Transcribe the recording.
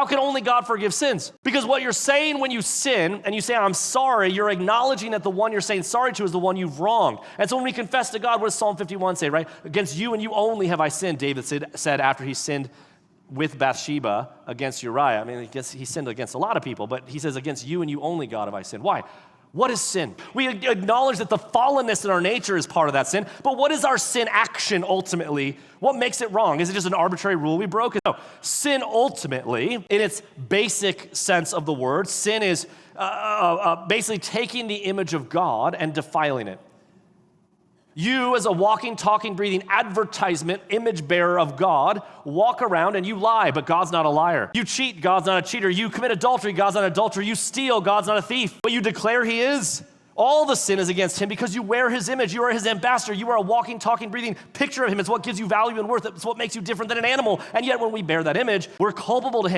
can only God forgive sins? Because what you're saying when you sin and you say, I'm sorry, you're acknowledging that the one you're saying sorry to is the one you've wronged. And so when we confess to God, what does Psalm 51 say, right? Against you and you only have I sinned, David said after he sinned with Bathsheba against Uriah. I mean, he sinned against a lot of people, but he says, against you and you only, God, have I sinned. Why? What is sin? We acknowledge that the fallenness in our nature is part of that sin, but what is our sin action ultimately? What makes it wrong? Is it just an arbitrary rule we broke? No. Sin ultimately, in its basic sense of the word, sin is basically taking the image of God and defiling it. You, as a walking, talking, breathing advertisement, image bearer of God, walk around and you lie, but God's not a liar. You cheat, God's not a cheater. You commit adultery, God's not an adulterer. You steal, God's not a thief, but you declare he is. All the sin is against him because you wear his image. You are his ambassador. You are a walking, talking, breathing picture of him. It's what gives you value and worth. It's what makes you different than an animal. And yet when we bear that image, we're culpable to him.